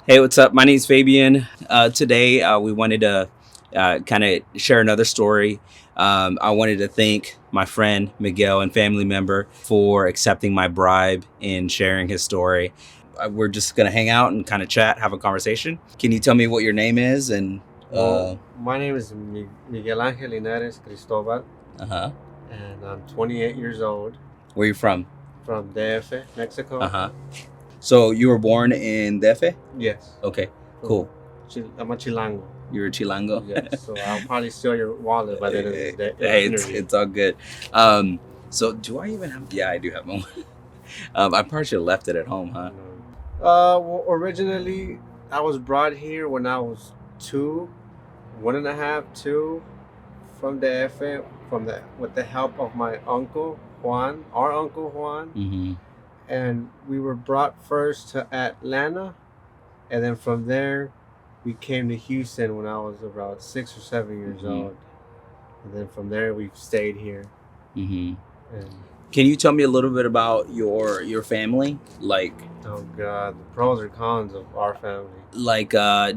Hey, what's up? My name's Fabian. Today, we wanted to kind of share another story. I wanted to thank my friend Miguel and family member for accepting my bribe and sharing his story. We're just gonna hang out and kind of chat, have a conversation. Can you tell me what your name is and Well, my name is Miguel Linares Cristobal, uh huh? and I'm 28 years old Where you from? from DF, Uh Mexico. huh. So you were born in DF? Yes, Okay, from cool. I'm a Chilango. You're a Chilango. Yes, so I'll probably steal your wallet by the end of this Hey, interview. it's all good. So do I even have? Yeah, I do have one. I probably should have left it at home, huh? Well, originally I was brought here when I was two, one and a half, two, from DF, from the with the help of my uncle Juan, our uncle Juan. Mm-hmm. And we were brought first to Atlanta, and then from there we came to Houston when I was about 6 or 7 years Mm-hmm. old, and then from there we've stayed here. Mm-hmm. And Can you tell me a little bit about your family? oh god, the pros or cons of our family.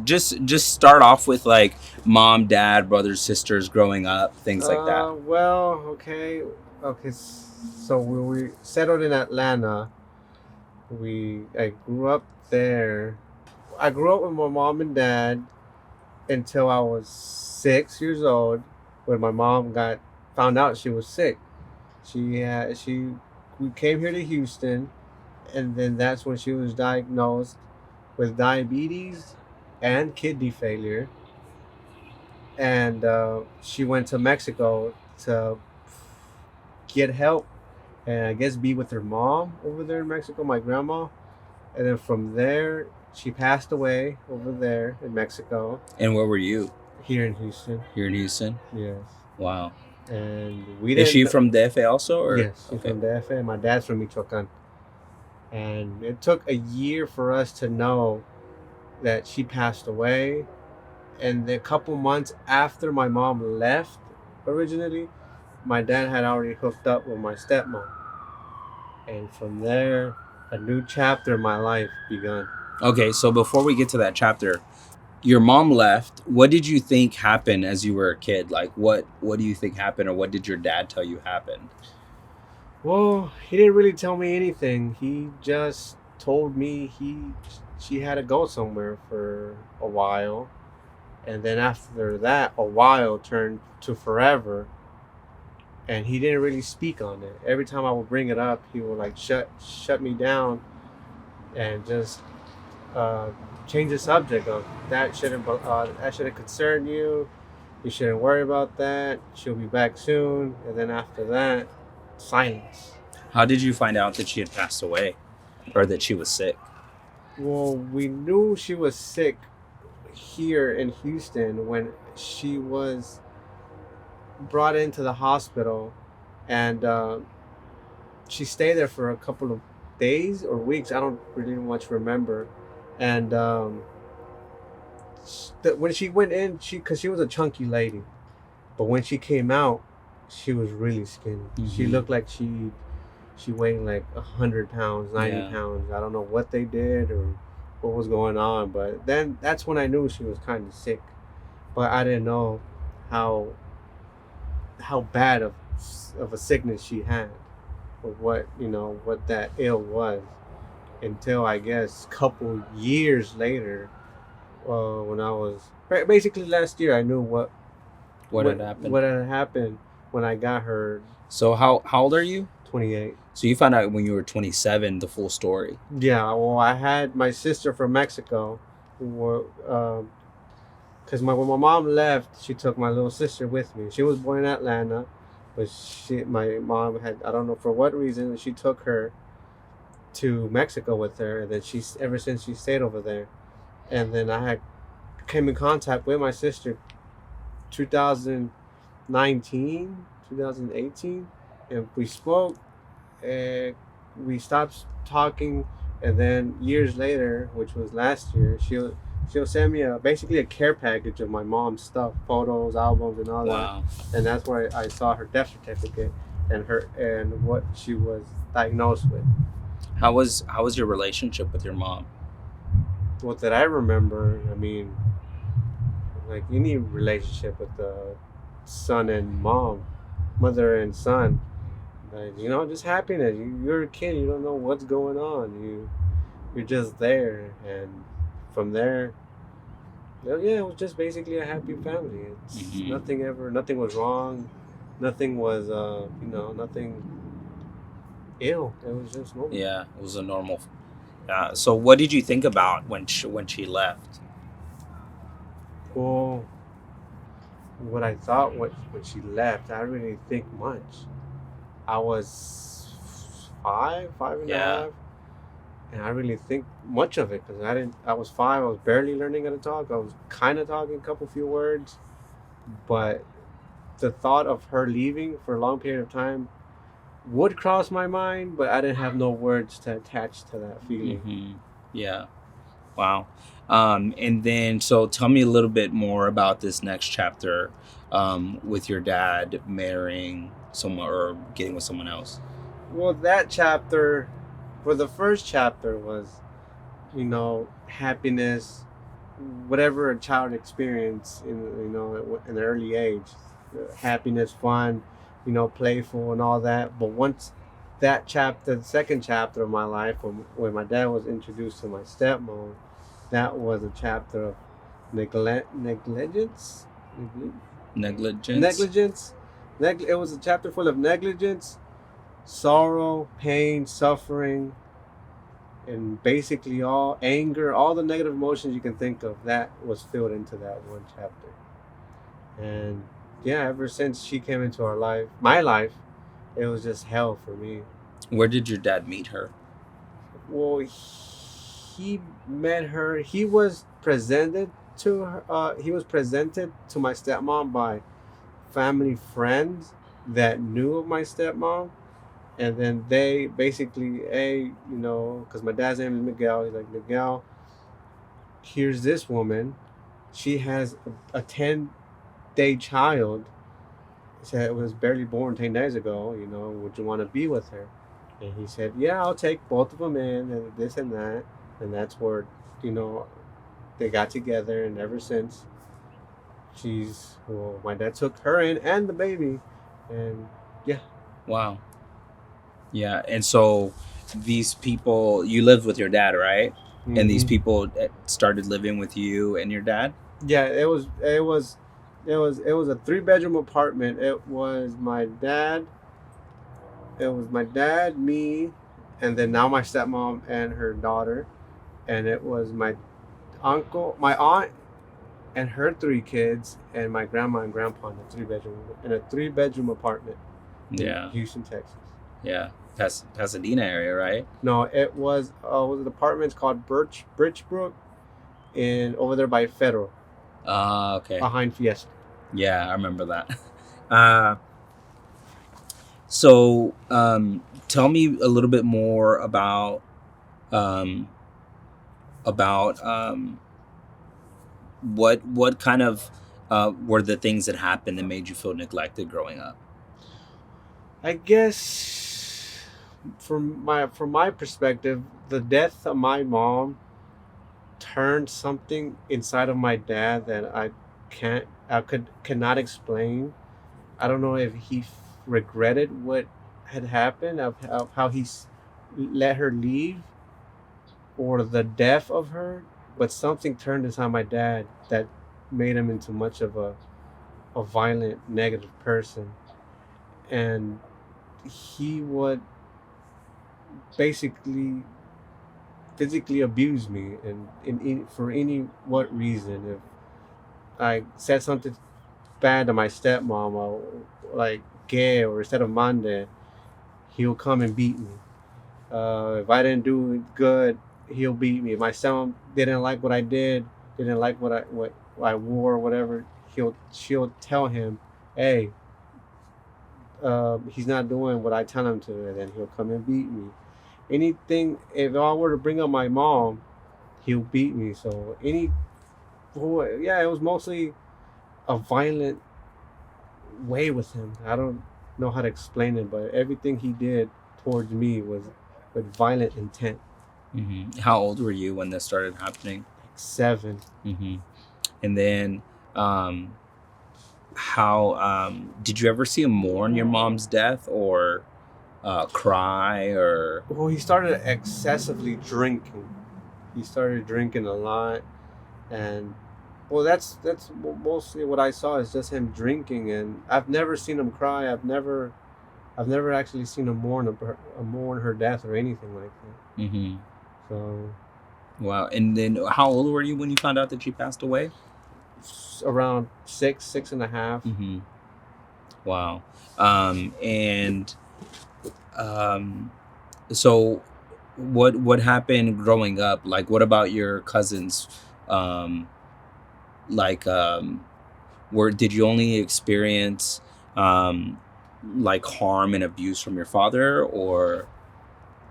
Just start off with like mom, dad, brothers, sisters growing up, things like that. Well, okay. So when we settled in Atlanta, I grew up there. I grew up with my mom and dad until I was 6 years old, when my mom got found out she was sick. She we came here to Houston, and then that's when she was diagnosed with diabetes and kidney failure, and she went to Mexico to get help and I guess be with her mom over there in Mexico, my grandma, and then from there she passed away over there in Mexico, And where were you? here in Houston. Here in Houston. Yes. Wow. And we Is she didn't. from DF also, or? Yes, she's Okay. from DF, and my dad's from Michoacan. And it took a year for us to know that she passed away. And a couple months after my mom left, originally, my dad had already hooked up with my stepmom. And from there, a new chapter in my life begun. Okay, so before we get to that chapter, your mom left. What did you think happened as you were a kid? Like, what do you think happened, or what did your dad tell you happened? Well, he didn't really tell me anything. He just told me she had to go somewhere for a while, and then after that, a while turned to forever. And he didn't really speak on it. Every time I would bring it up, he would like shut me down, and just uh, change the subject of that shouldn't concern you. You shouldn't worry about that. She'll be back soon. And then after that, silence. How did you find out that she had passed away, or that she was sick? Well, we knew she was sick here in Houston when she was brought into the hospital, and she stayed there for a couple of days or weeks. I don't really much remember. And when she went in, because she was a chunky lady, but when she came out, she was really skinny. She Mhm. looked like she weighed like 100 pounds, 90 Yeah. pounds. I don't know what they did or what was going on, but then that's when I knew she was kind of sick. But I didn't know how bad of a sickness she had, or what that ill was, until I guess couple years later, when I was basically last year, I knew What had happened? what had happened when I got her. So how old are you? 28. So you found out when you were 27 the full story. Yeah, well, I had my sister from Mexico, because when my mom left, she took my little sister with me. She was born in Atlanta, but my mom had, I don't know for what reason, she took her to Mexico with her, and then ever since she stayed over there. And then I had came in contact with my sister 2019, 2018, and we spoke, and we stopped talking, and then years later, which was last year, she'll send me basically a care package of my mom's stuff, photos, albums, and all Wow. that. And that's where I saw her death certificate and what she was diagnosed with. How was your relationship with your mom? what that I remember. I mean, like any relationship with the son and mom, mother and son, like, just happiness. You're a kid. You don't know what's going on. You're just there, and from there, yeah, it was just basically a happy family. It's Hmm. nothing was wrong, nothing was, nothing ill. It was just normal. Yeah, it was a normal. So, what did you think about when she left? Well, what I thought when she left, I didn't really think much. I was five and a Yeah. half, and I really think much of it because I didn't. I was five. I was barely learning how to talk. I was kind of talking a couple few words, but the thought of her leaving for a long period of time would cross my mind, but I didn't have no words to attach to that feeling. Hmm. Yeah. Wow. And then, so tell me a little bit more about this next chapter, with your dad marrying someone or getting with someone else. Well, that chapter, for the first chapter, was happiness, whatever a child experience in the early age, happiness, fun, playful and all that. But once that chapter, the second chapter of my life, when my dad was introduced to my stepmom, that was a chapter of negligence. Negligence. Negligence. It was a chapter full of negligence, sorrow, pain, suffering, and basically all anger, all the negative emotions you can think of, that was filled into that one chapter. And yeah, ever since she came into my life, it was just hell for me. Where did your dad meet her? Well, he met her. He was presented to her. He was presented to my stepmom by family friends that knew of my stepmom, and then they basically, because my dad's name is Miguel. He's like, Miguel, here's this woman. She has a 10-day child. He said it was barely born 10 days ago. Would you want to be with her? And he said, yeah, I'll take both of them in, and this and that. And that's where, you know, they got together. And ever since, my dad took her in and the baby. And yeah. Wow. Yeah. And so these people, you lived with your dad, right? And these Hmm. people started living with you and your dad? Yeah, it was a 3-bedroom apartment. It was my dad, me, and then now my stepmom and her daughter, and it was my aunt, and her 3 kids, and my grandma and grandpa in a 3-bedroom apartment in Yeah. Houston, Texas. Yeah. Pasadena area, right? No, it was an apartment called Birchbrook, in over there by Federal, Okay. behind Fiesta. Yeah, I remember that. Uh, so, tell me a little bit more um, about what kind of were the things that happened that made you feel neglected growing up? I guess from my perspective, the death of my mom turned something inside of my dad that cannot explain. I don't know if he regretted what had happened, of how let her leave, or the death of her, but something turned inside my dad that made him into much of a violent, negative person, and he would basically physically abuse me, and for any what reason. If I said something bad to my stepmom, or like gay, or instead of mande, he'll come and beat me. If I didn't do good, he'll beat me. If my son didn't like what I did, didn't like what I wore, or whatever, she'll tell him, hey, he's not doing what I tell him to, and then he'll come and beat me. Anything, if I were to bring up my mom, he'll beat me. So yeah, it was mostly a violent way with him. I don't know how to explain it, but everything he did towards me was with violent intent. How old were you when this started happening? 7. Mm-hmm. And then, how did you ever see him mourn your mom's death or cry or? Well, he started excessively drinking. He started drinking a lot, and well, that's mostly what I saw is just him drinking, and I've never seen him cry. I've never actually seen him mourn her death or anything like that. Mm-hmm. So Wow. And then, how old were you when you found out that she passed away? around 6.5. Mm-hmm. Wow. And so what happened growing up? Like, what about your cousins? Um, like, where did you only experience like harm and abuse from your father, or?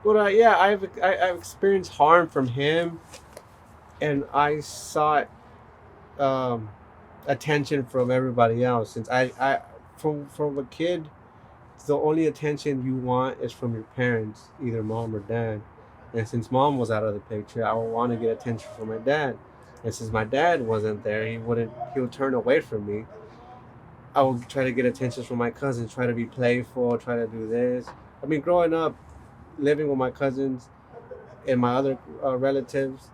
But yeah, I've experienced harm from him, and I sought um, attention from everybody else. Since I from a kid, the only attention you want is from your parents, either mom or dad. And since mom was out of the picture, I would want to get attention from my dad. And since my dad wasn't there, he would turn away from me. I would try to get attention from my cousins, try to be playful, try to do this. I mean, growing up, living with my cousins and my other relatives,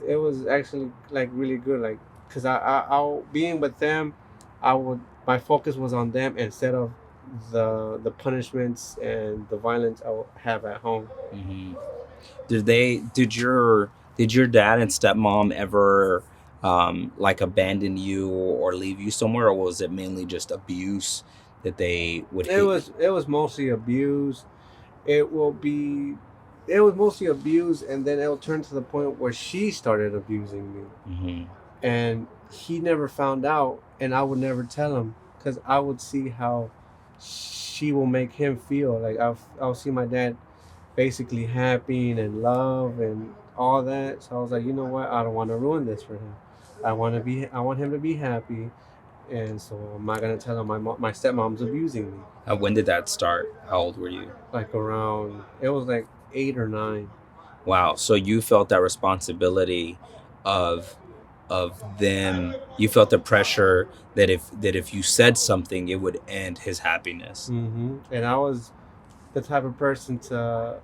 it was actually like really good. Like, cause I being with them, my focus was on them instead of the punishments and the violence I would have at home. Mhm. Did your dad and stepmom ever like abandon you or leave you somewhere, or was it mainly just abuse that they would hit? It was mostly abuse. It will be it was mostly abuse, and then it'll turn to the point where she started abusing me, Hmm. and he never found out, and I would never tell him because I would see how she will make him feel. Like I'll see my dad basically happy and in love and all that. So I was like, you know what? I don't want to ruin this for him. I want him to be happy, and so I'm not gonna tell him my stepmom's abusing me. When did that start? How old were you? Like around, it was like 8 or 9. Wow. So you felt that responsibility of them. You felt the pressure that if you said something, it would end his happiness. And I was the type of person to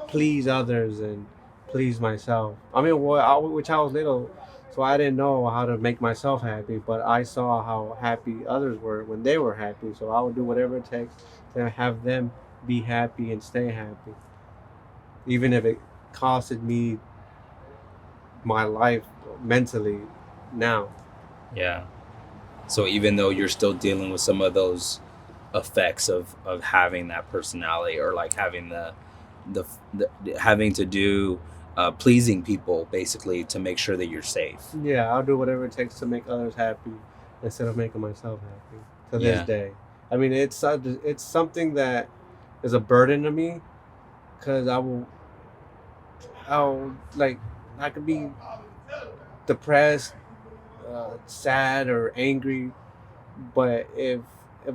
please others and please myself. I mean, which I was little, so I didn't know how to make myself happy, but I saw how happy others were when they were happy. So I would do whatever it takes to have them be happy and stay happy, even if it costed me my life mentally now. Yeah. So even though you're still dealing with some of those effects of having that personality, or like having the having to do pleasing people basically to make sure that you're safe. Yeah, I'll do whatever it takes to make others happy instead of making myself happy to this Yeah. day. I mean, it's something that is a burden to me because I'll like, I could be depressed, sad, or angry, but if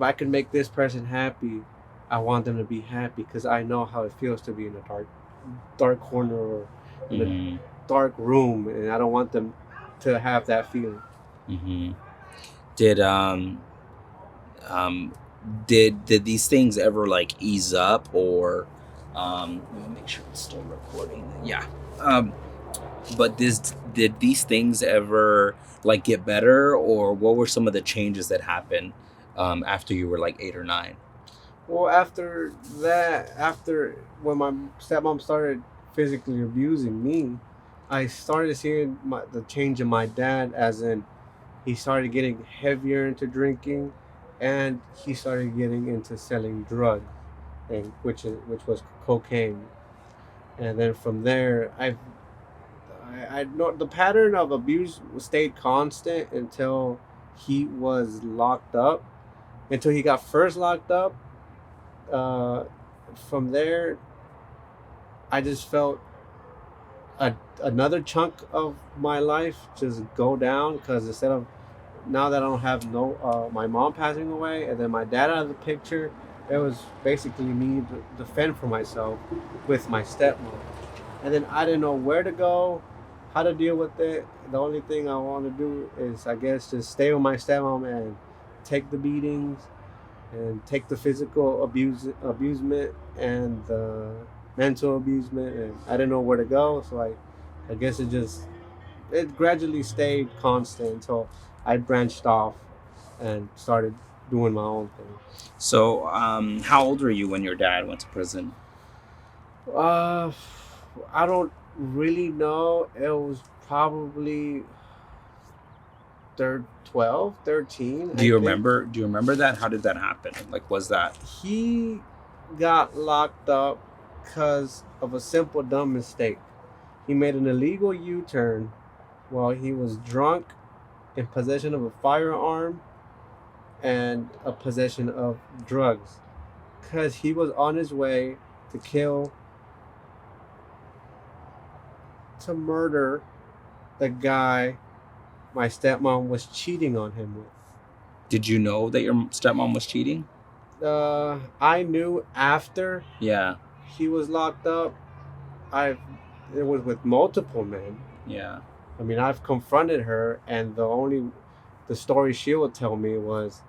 I can make this person happy, I want them to be happy because I know how it feels to be in a dark corner or in a Hmm. dark room, and I don't want them to have that feeling. Hmm. Did um did these things ever like ease up, or let me make sure it's still recording. Yeah. Um, but did these things ever like get better, or what were some of the changes that happened after you were like 8 or 9? Well, after that, after when my stepmom started physically abusing me, I started seeing the change in my dad, as in he started getting heavier into drinking, and he started getting into selling drugs, and which was cocaine. And then from there, I know the pattern of abuse stayed constant until he was locked up, until he got first locked up. Uh, from there, I just felt another chunk of my life just go down because instead of, now that I don't have no my mom passing away and then my dad out of the picture, it was basically me to defend for myself with my stepmom, and then I didn't know where to go. how to deal with it. The only thing I want to do is, I guess, just stay with my stepmom and take the beatings and take the physical abusement and the mental abusement. And I didn't know where to go, so I guess it gradually stayed constant until I branched off and started doing my own thing. So, how old were you when your dad went to prison? Uh, I don't really know. It was probably 12, 13, Do I you think. remember? Do you remember that? How did that happen? Like, was that? He got locked up because of a simple dumb mistake. He made an illegal U-turn while he was drunk, in possession of a firearm, and a possession of drugs. Because he was on his way to kill, to murder the guy my stepmom was cheating on him with. Did you know that your stepmom was cheating? I knew after Yeah, he was locked up. I It was with multiple men. yeah. I mean, I've confronted her, and the story she would tell me was,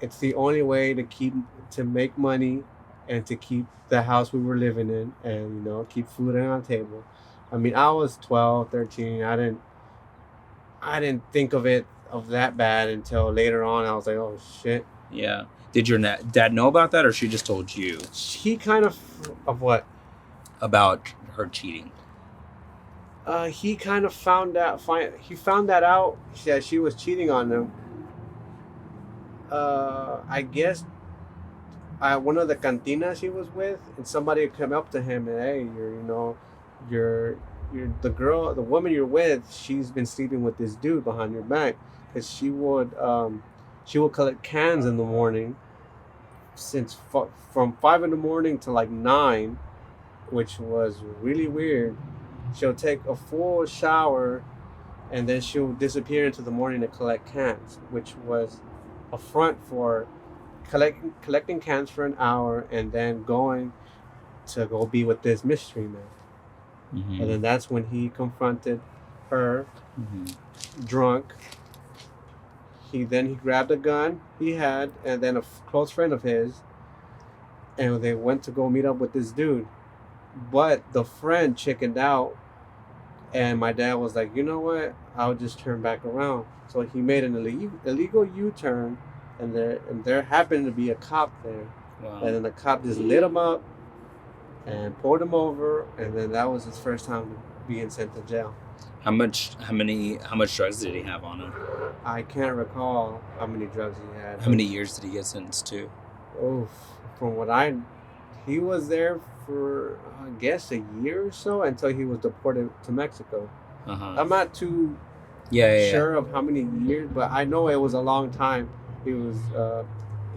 it's the only way to make money and to keep the house we were living in, and keep food on the table. I mean, I was 12, 13. I didn't think of that bad until later on. I was like, oh shit. Yeah. Did your dad know about that, or she just told you He kind of what? about her cheating? He kind of he found that out that she was cheating on him. I guess one of the cantinas he was with, and somebody came up to him and, hey, you're the woman you're with. She's been sleeping with this dude behind your back, because she would collect cans in the morning, from 5 in the morning to like 9, which was really weird. She'll take a full shower, and then she'll disappear into the morning to collect cans, which was a front for collecting cans for an hour and then going to go be with this mystery man. Mm-hmm. And then that's when he confronted her, Mm-hmm. drunk. He grabbed a gun he had, and then a close friend of his, and they went to go meet up with this dude. But the friend chickened out, and my dad was like, you know what? I'll just turn back around. So he made an illegal U-turn, and there happened to be a cop there. Wow. And then the cop just lit him up and pulled him over, and then that was his first time being sent to jail. How much drugs did he have on him? I can't recall how many drugs he had. How many years did he get sentenced to? Oh, he was there for, I guess, a year or so, until he was deported to Mexico. Uh-huh. I'm not too sure of how many years, but I know it was a long time. He was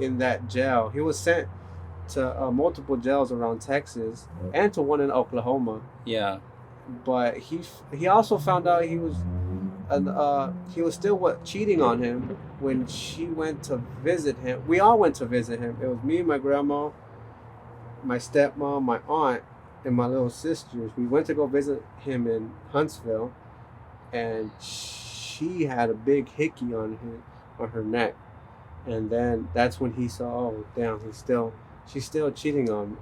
in that jail. He was sent to multiple jails around Texas and to one in Oklahoma. Yeah. But he also found out he was still cheating on him when she went to visit him. We all went to visit him. It was me, my grandma, my stepmom, my aunt, and my little sisters. We went to go visit him in Huntsville, and she had a big hickey on her neck. And then that's when he saw, oh damn, she's still cheating on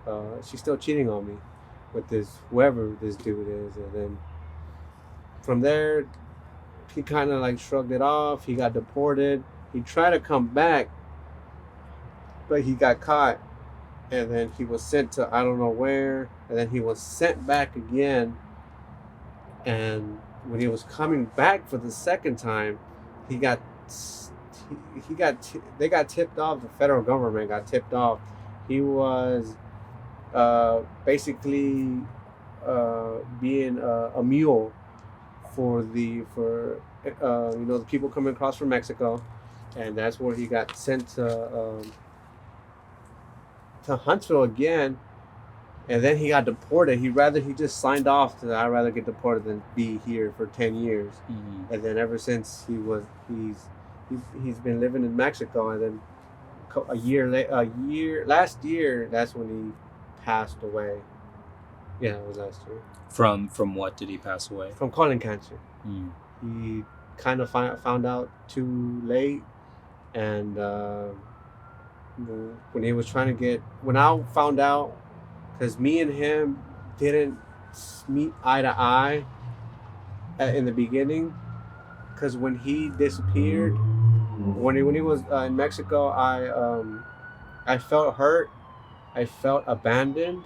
me with whoever this dude is. And then from there, he kind of like shrugged it off. He got deported. He tried to come back, but he got caught, and then he was sent to I don't know where, and then he was sent back again. And when he was coming back for the second time, they got tipped off. The federal government got tipped off. He was basically being a mule for the people coming across from Mexico, and that's where he got sent to Huntsville again, and then he got deported. He just signed off to, I'd rather get deported than be here for 10 years. Mm-hmm. And then ever since he's been living in Mexico, and then last year, that's when he passed away. Yeah, it was last year. From what did he pass away? From colon cancer. Mm. He kind of found out too late, and when he was trying to when I found out, because me and him didn't meet eye to eye in the beginning, because when he disappeared, when he was in Mexico, I felt hurt, I felt abandoned,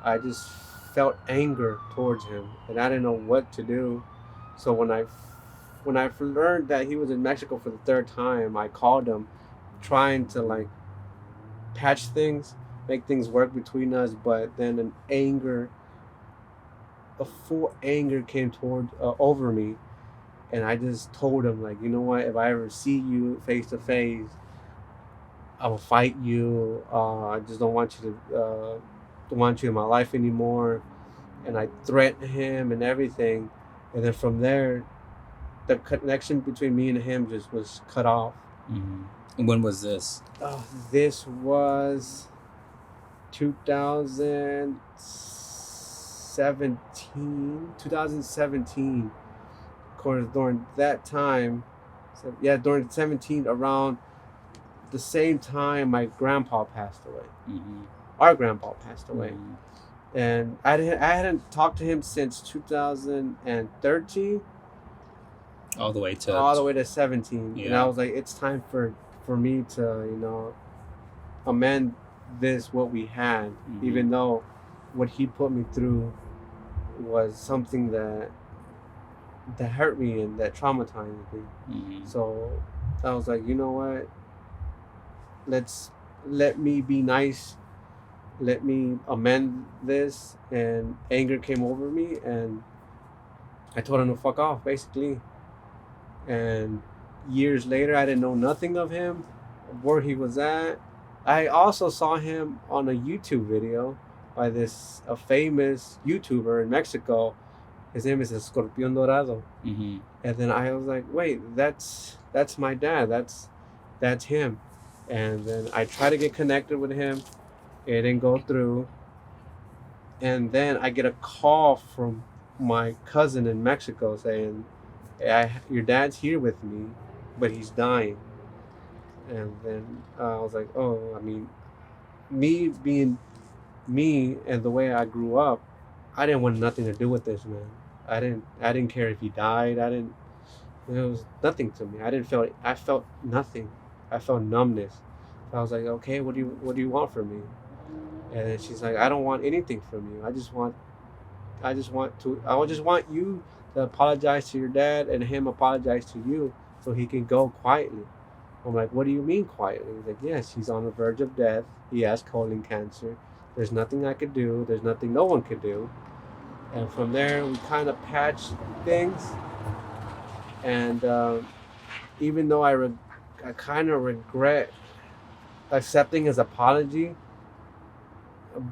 I just felt anger towards him, and I didn't know what to do. So when I learned that he was in Mexico for the third time, I called him, trying to like patch things, make things work between us. But then a full anger came toward over me, and I just told him like, you know what? If I ever see you face to face, I will fight you. I just don't want you in my life anymore. And I threatened him and everything. And then from there, the connection between me and him just was cut off. Mm-hmm. And when was this? This was 2017. Of course, during that time, during 17, around the same time my grandpa passed away. Mm-hmm. Our grandpa passed away. Mm-hmm. And I hadn't talked to him since 2013. All the way to 17. Yeah. And I was like, it's time for me to, amend what we had, Mm-hmm. even though what he put me through was something that hurt me and that traumatized me. Mm-hmm. So I was like, you know what? Let me be nice. Let me amend this. And anger came over me, and I told him to fuck off, basically. And years later, I didn't know nothing of him, where he was at. I also saw him on a YouTube video by a famous YouTuber in Mexico. His name is Escorpión Dorado. Mm-hmm. And then I was like, wait, that's my dad. That's him. And then I tried to get connected with him. It didn't go through. And then I get a call from my cousin in Mexico saying, your dad's here with me, but he's dying. And then I was like, oh, I mean, me being me and the way I grew up, I didn't want nothing to do with this man. I didn't care if he died. It was nothing to me. I felt nothing. I felt numbness. So I was like, okay, what do you want from me? And then she's like, I don't want anything from you. I just want you to apologize to your dad and him apologize to you so he can go quietly. I'm like, what do you mean quietly? He's like, yes, he's on the verge of death. He has colon cancer. There's nothing I could do. There's nothing no one could do. And from there, we kind of patched things. And even though I kind of regret accepting his apology,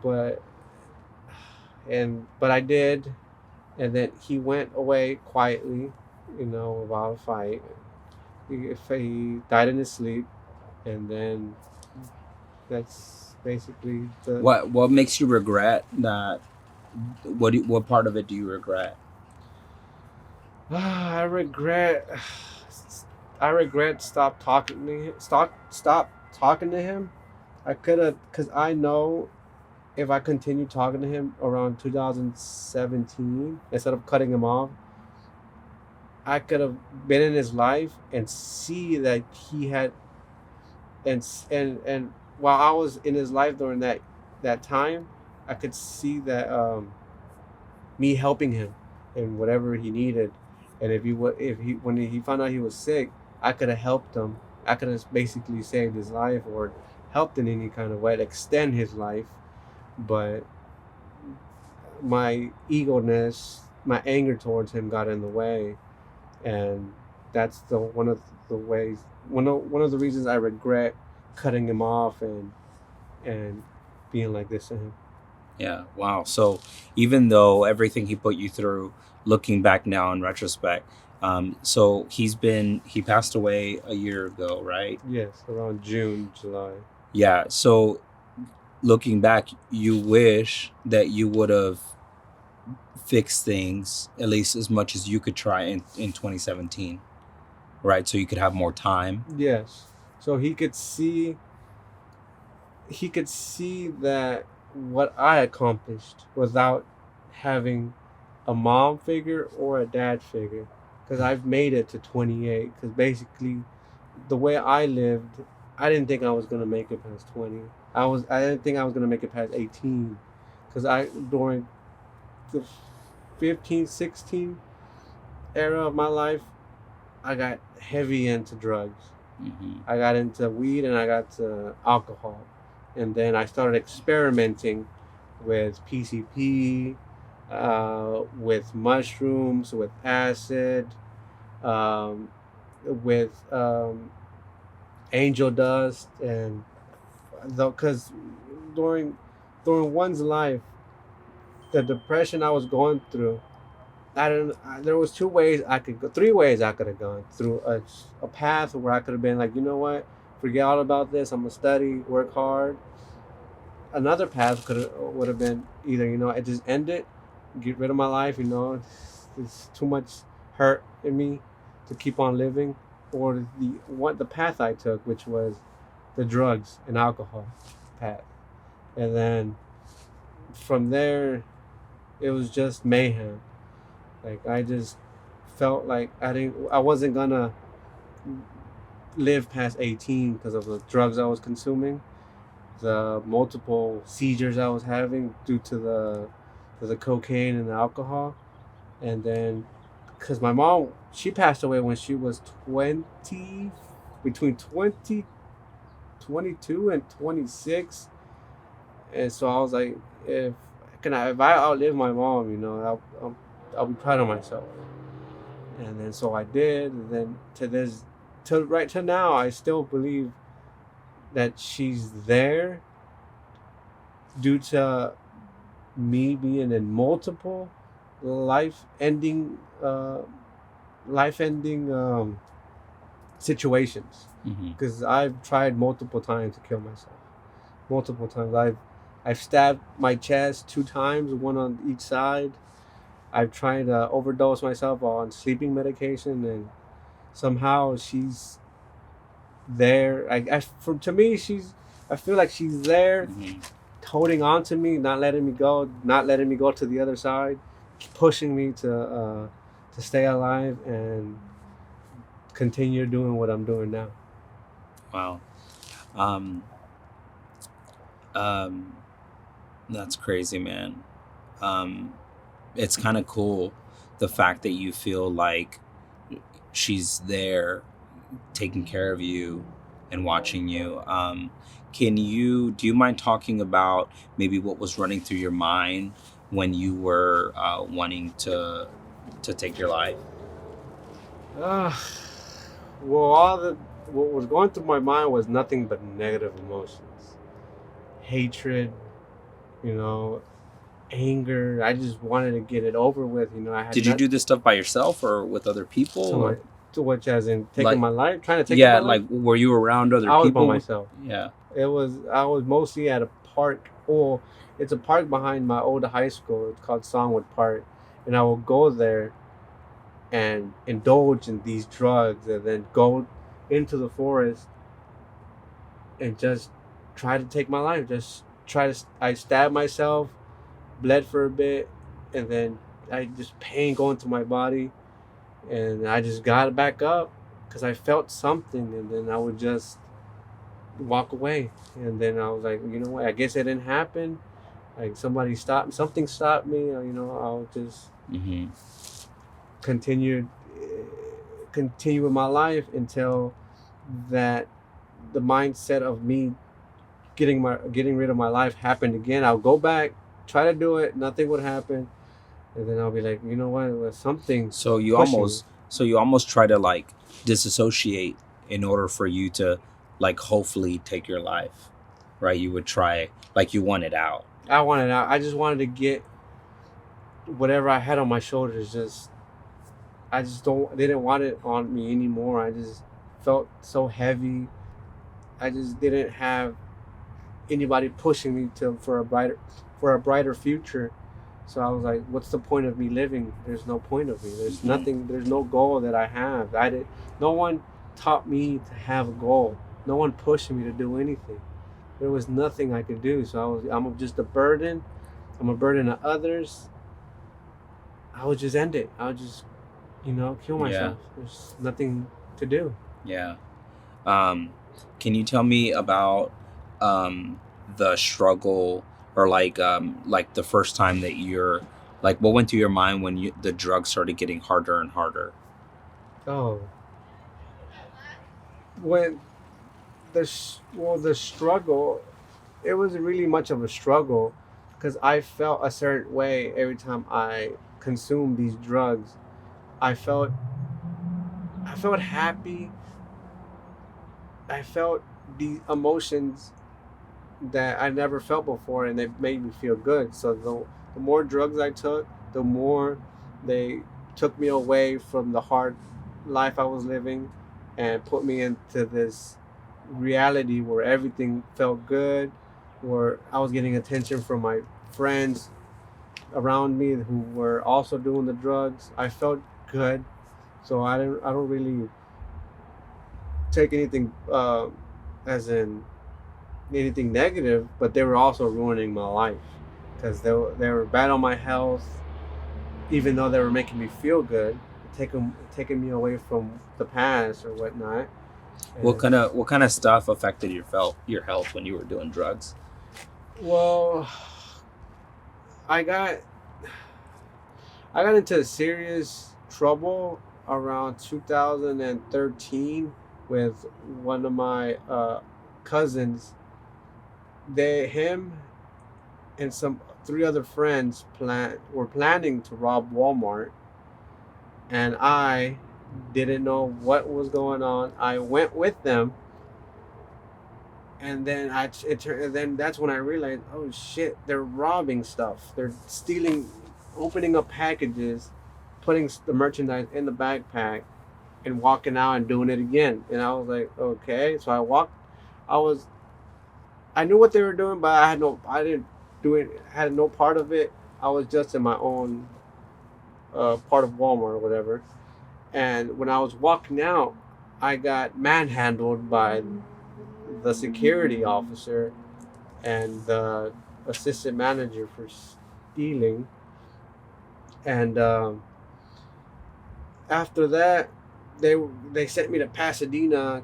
but I did. And then he went away quietly, without a fight. He died in his sleep, and then that's basically the. What makes you regret that? What part of it do you regret? I regret stop talking to him. I could have, because I know if I continued talking to him around 2017 instead of cutting him off, I could have been in his life and see that he had, and while I was in his life during that time, I could see that me helping him in whatever he needed, and when he found out he was sick, I could have helped him. I could have basically saved his life or helped in any kind of way to extend his life, but my ego-ness, my anger towards him got in the way. And that's one of the reasons I regret cutting him off and being like this to him. Yeah. Wow. So even though everything he put you through, looking back now in retrospect, so he passed away a year ago, right? Yes, around June, July. Yeah. So looking back, you wish that you would have fixed things at least as much as you could try in 2017, right? So you could have more time. Yes. So he could see that what I accomplished without having a mom figure or a dad figure, because I've made it to 28. Because basically, the way I lived, I didn't think I was gonna make it past 20. I didn't think I was gonna make it past 18, because I during the 15, 16 era of my life, I got heavy into drugs. I got into weed and I got to alcohol. And then I started experimenting with PCP, with mushrooms, with acid, um, with angel dust, and because during during one's life, the depression I was going through, there was two ways I could go, three ways I could have gone through a path where I could have been like, you know what, forget all about this. I'm gonna study, work hard. Another path would have been either, I just end it, get rid of my life. It's too much hurt in me to keep on living, or the path I took, which was the drugs and alcohol path, and then from there, it was just mayhem. Like I just felt like I wasn't gonna live past 18 because of the drugs I was consuming, the multiple seizures I was having due to the cocaine and the alcohol, and then because my mom, she passed away when she was 20, between 20, 22 and 26, and so I was like, if I outlive my mom, I'll be proud of myself. And then so I did, and then to right to now, I still believe that she's there due to me being in multiple life ending uh life ending situations, because I've tried multiple times to kill myself. Multiple times. I've stabbed my chest 2 times, one on each side. I've tried to overdose myself on sleeping medication, and somehow she's there. To me, I feel like she's there, holding on to me, not letting me go, not letting me go to the other side, pushing me to stay alive and continue doing what I'm doing now. Wow. Um, um, that's crazy, man. Um, it's kind of cool the fact that you feel like she's there taking care of you and watching you. Do you mind talking about maybe what was running through your mind when you were wanting to take your life? Uh, well, what was going through my mind was nothing but negative emotions, hatred, you know, anger. I just wanted to get it over with. I had Did you do this stuff by yourself or with other people? so much, Or too much, as in taking like, my life, trying to take yeah, my life. like were you around other I was by people? myself. Yeah. I was mostly at a park. Or it's a park behind my old high school. It's called Songwood Park, and I will go there and indulge in these drugs, and then go into the forest and just try to take my life. I stabbed myself, bled for a bit, and then I just pain going through my body, and I just got back up because I felt something, and then I would just walk away. And then I was like, you know what? I guess it didn't happen. Like something stopped me. I'll just continue continue with my life until that the mindset of me getting rid of my life happened again. I'll go back, try to do it, nothing would happen, and then I'll be like, you know what? Well, something So you pushing me. almost try to like disassociate in order for you to like hopefully take your life, right? You would try like you want it out. I wanted out. I just wanted to get whatever I had on my shoulders. I just didn't want it on me anymore. I just felt so heavy. I just didn't have anybody pushing me to for a brighter future. So I was like, what's the point of me living? There's no point of me. There's nothing. There's no goal that I have. I did. No one taught me to have a goal. No one pushed me to do anything. There was nothing I could do. So I'm just a burden. I'm a burden to others. I would just end it. I would just, kill myself. There's nothing to do. Yeah. Can you tell me about the struggle, or like the first time that you're like, what went through your mind when the drugs started getting harder and harder? Oh, when the struggle, it was really much of a struggle because I felt a certain way every time I consumed these drugs. I felt happy. I felt the emotions that I never felt before, and they made me feel good. So the more drugs I took, the more they took me away from the hard life I was living and put me into this reality where everything felt good, where I was getting attention from my friends around me who were also doing the drugs. I felt good. So I don't really take anything as in anything negative, but they were also ruining my life because they were bad on my health, even though they were making me feel good, taking me away from the past or whatnot. And What kind of stuff affected your health when you were doing drugs? well, I got into serious trouble around 2013 with one of my cousins. Him and some three other friends were planning to rob Walmart, and I didn't know what was going on. I went with them, and then then that's when I realized, oh shit, they're robbing stuff. They're stealing, opening up packages, putting the merchandise in the backpack, and walking out and doing it again. And I was like, okay. So I walked. I knew what they were doing, but I didn't do it. Had no part of it. I was just in my own part of Walmart or whatever. And when I was walking out, I got manhandled by the security officer and the assistant manager for stealing. And after that, they sent me to Pasadena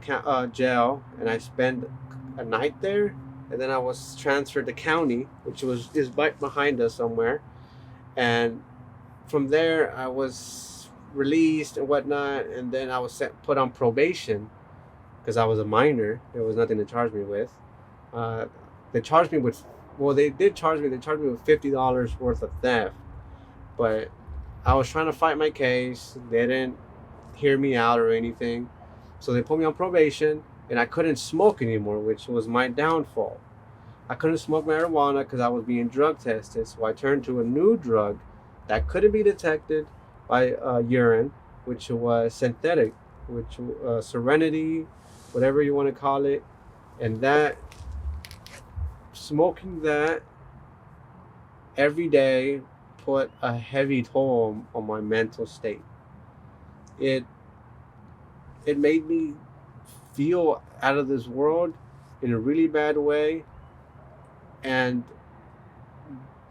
jail, and I spent a night there. And then I was transferred to county, which is right behind us somewhere. And from there, I was released and whatnot. And then I was put on probation because I was a minor. There was nothing to charge me with. They charged me with, well, they did charge me. They charged me with $50 worth of theft. But I was trying to fight my case. They didn't hear me out or anything. So they put me on probation, and I couldn't smoke anymore, which was my downfall. I couldn't smoke marijuana because I was being drug tested. So I turned to a new drug that couldn't be detected by urine, which was synthetic, which Serenity, whatever you want to call it. And smoking that every day put a heavy toll on my mental state. It made me feel out of this world in a really bad way, and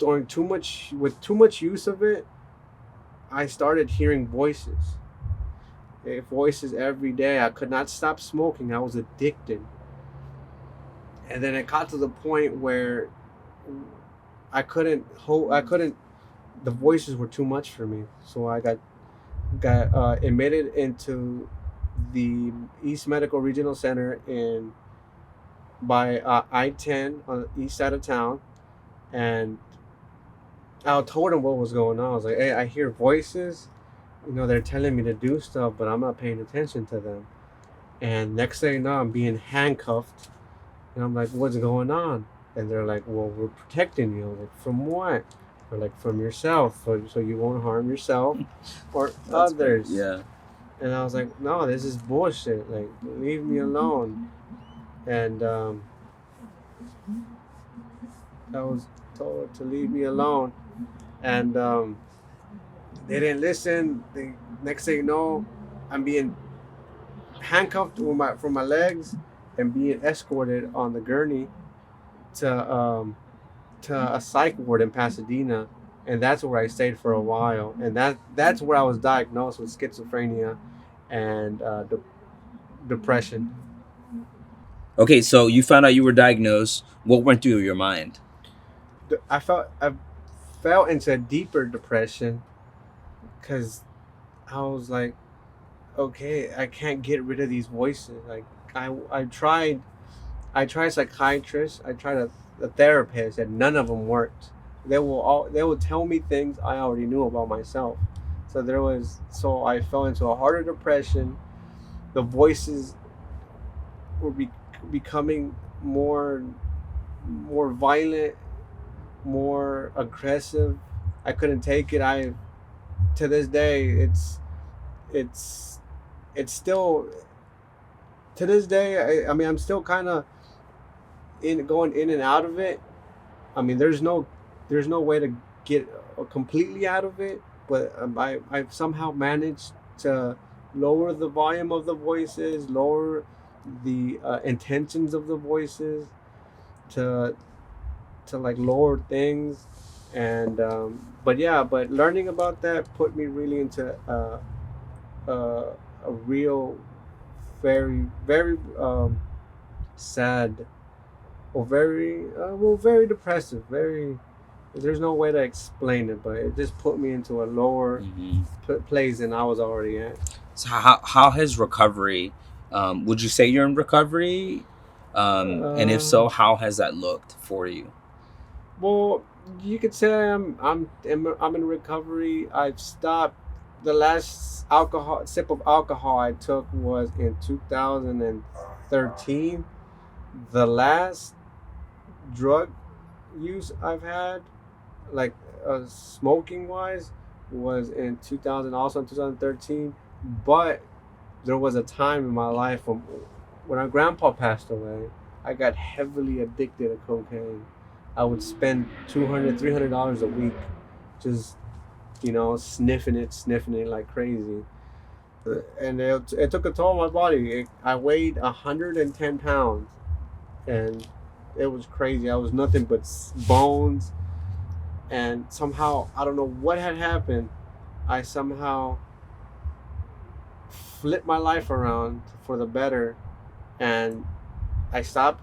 with too much use of it, I started hearing voices. Voices every day. I could not stop smoking. I was addicted. And then it got to the point where I couldn't the voices were too much for me. So I got admitted into the East Medical Regional Center by I-10 on the east side of town, and I told them what was going on. I was like, hey, I hear voices, they're telling me to do stuff, but I'm not paying attention to them. And next thing you know, I'm being handcuffed, and I'm like, what's going on? And they're like, well, we're protecting you. I'm like, from what? They're like, from yourself, so you won't harm yourself or others. Yeah. And I was like, no, this is bullshit. Like, leave me alone. And I was told to leave me alone, and they didn't listen. They next thing you know, I'm being handcuffed with my from my legs and being escorted on the gurney to a psych ward in Pasadena, and that's where I stayed for a while. And that's where I was diagnosed with schizophrenia and depression. Okay, so you found out you were diagnosed. What went through your mind? I fell into a deeper depression because I was like, okay, I can't get rid of these voices. Like I tried psychiatrists, I tried a therapist, and none of them worked. They will tell me things I already knew about myself. So I fell into a harder depression. The voices were becoming more violent, more aggressive. I couldn't take it. I To this day, it's it's still to this day. I mean, I'm still kind of in going in and out of it. I mean, there's no way to get completely out of it, but I've somehow managed to lower the volume of the voices, lower the intentions of the voices, to like lower things, and but yeah, but learning about that put me really into a real, very sad, or very depressive, very. There's no way to explain it, but it just put me into a lower Hmm. place than I was already at. So how has recovery? Would you say you're in recovery? And if Uh, so, how has that looked for you? well, you could say I'm in recovery. I've stopped. The last alcohol sip of alcohol I took was in 2013. The last drug use I've had, like smoking wise, was in 2000, also in 2013. But there was a time in my life when our grandpa passed away, I got heavily addicted to cocaine. I would spend $200, $300 a week, just sniffing it like crazy. And it took a toll on my body. I weighed 110 pounds, and it was crazy. I was nothing but bones, and somehow I don't know what had happened. I somehow flipped my life around for the better, and I stopped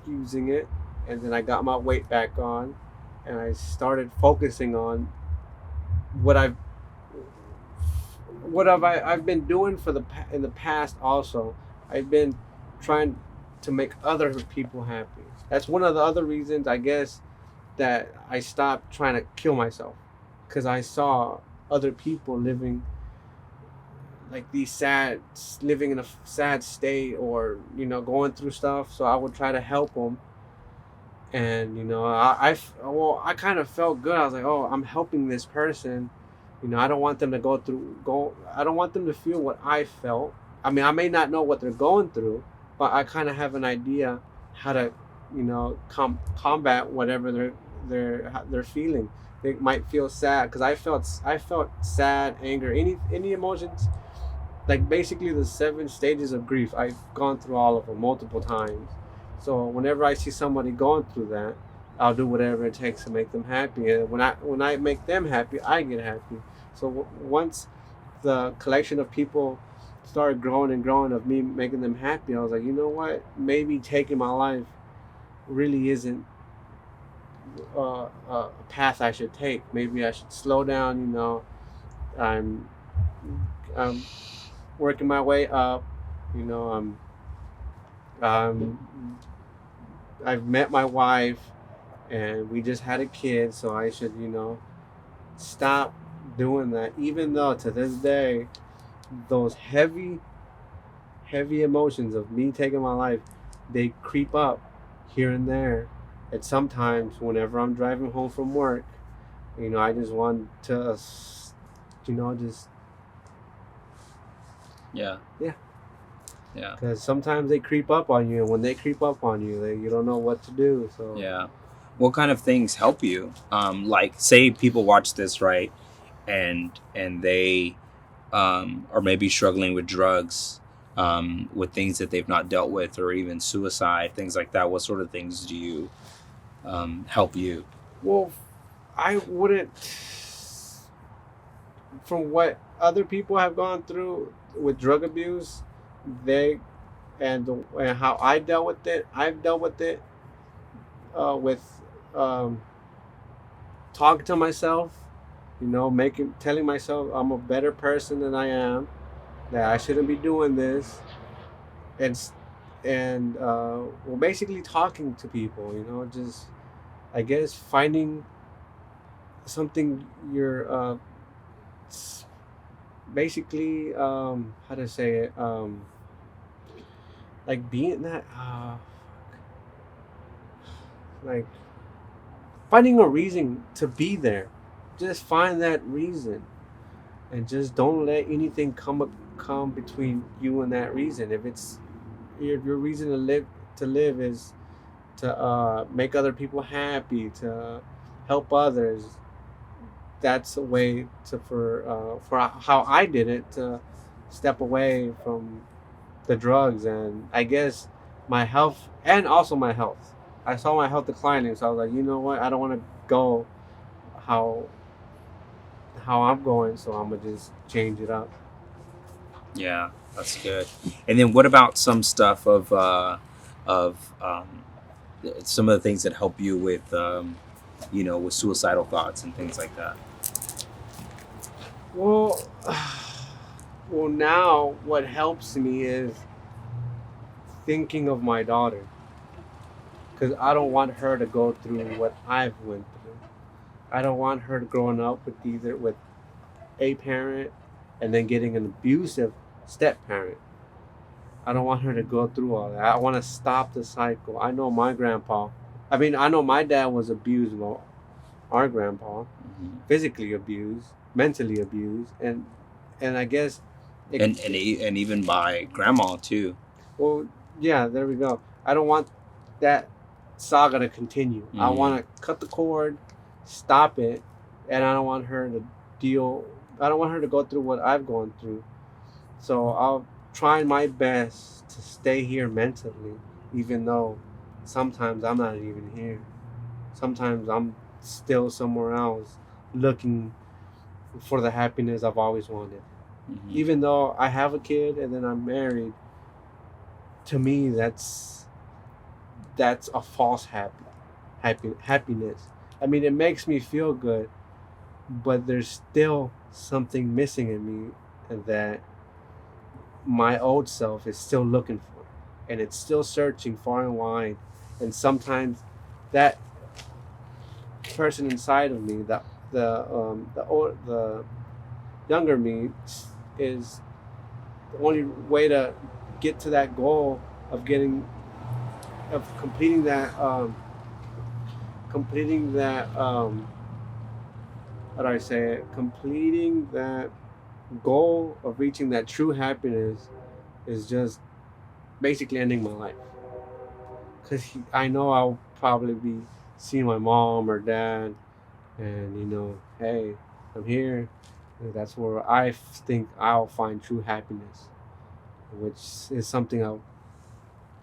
using it, and then I got my weight back on, and I started focusing on what I've been doing in the past. Also, I've been trying to make other people happy. That's one of the other reasons, I guess, that I stopped trying to kill myself, because I saw other people living in a sad state, or going through stuff. So I would try to help them, and I kind of felt good. I was like, oh, I'm helping this person. I don't want them to go. I don't want them to feel what I felt. I mean, I may not know what they're going through, but I kind of have an idea how to, combat whatever they're feeling. They might feel sad, because I felt sad, anger, any emotions, like basically the 7 stages of grief. I've gone through all of them multiple times. So whenever I see somebody going through that, I'll do whatever it takes to make them happy. And when I make them happy, I get happy. So once the collection of people started growing and growing, of me making them happy, I was like, you know what? Maybe taking my life really isn't a path I should take. Maybe I should slow down. I'm I'm working my way up. You know, um, I've met my wife, and we just had a kid, so I should, stop doing that. Even though to this day, those heavy emotions of me taking my life, they creep up here and there. And sometimes, whenever I'm driving home from work, I just want to, just Yeah, yeah. yeah, Because sometimes they creep up on you, and when they creep up on you, you don't know what to do. So yeah. What kind of things help you? Like, say people watch this, right, and they or maybe struggling with drugs, with things that they've not dealt with, or even suicide, things like that. What sort of things do you help you? Well, I wouldn't, from what other people have gone through with drug abuse, they and how I dealt with it. I've dealt with it with um, talking to myself, telling myself I'm a better person than I am, that I shouldn't be doing this, and well, basically talking to people, just I guess finding something you're basically how to say it, like being that like finding a reason to be there. Just find that reason, and just don't let anything come between you and that reason. If it's your reason to live is to make other people happy, to help others. That's a way to for how I did it, to step away from the drugs, and I guess my health, and also my health. I saw my health declining, so I was like, you know what? I don't want to go how I'm going, so I'm gonna just change it up. Yeah, that's good. And then what about some stuff of some of the things that help you with with suicidal thoughts and things like that? Well, well, now what helps me is thinking of my daughter, because I don't want her to go through what I've went through. I don't want her growing up with a parent and then getting an abusive step parent. I don't want her to go through all that. I want to stop the cycle. I know my grandpa. I mean, I know my dad was abused. Well, our grandpa, Hmm. physically abused, mentally abused, and I guess, it, And even by grandma too. well, yeah, there we go. I don't want that saga to continue. I Hmm. want to cut the cord, stop it, and I don't want her to deal. I don't want her to go through what I've gone through. So I'll try my best to stay here mentally, even though sometimes I'm not even here. Sometimes I'm still somewhere else, looking for the happiness I've always wanted. Hmm. Even though I have a kid and then I'm married, to me that's a false happiness. I mean, it makes me feel good, but there's still something missing in me that my old self is still looking for, and it's still searching far and wide. And sometimes that person inside of me, that the younger me, is the only way to get to that goal of getting of completing that how do I say it, completing that goal of reaching that true happiness, is just basically ending my life. Because I know I'll probably be seeing my mom or dad, and hey, I'm here. And that's where I think I'll find true happiness, which is something I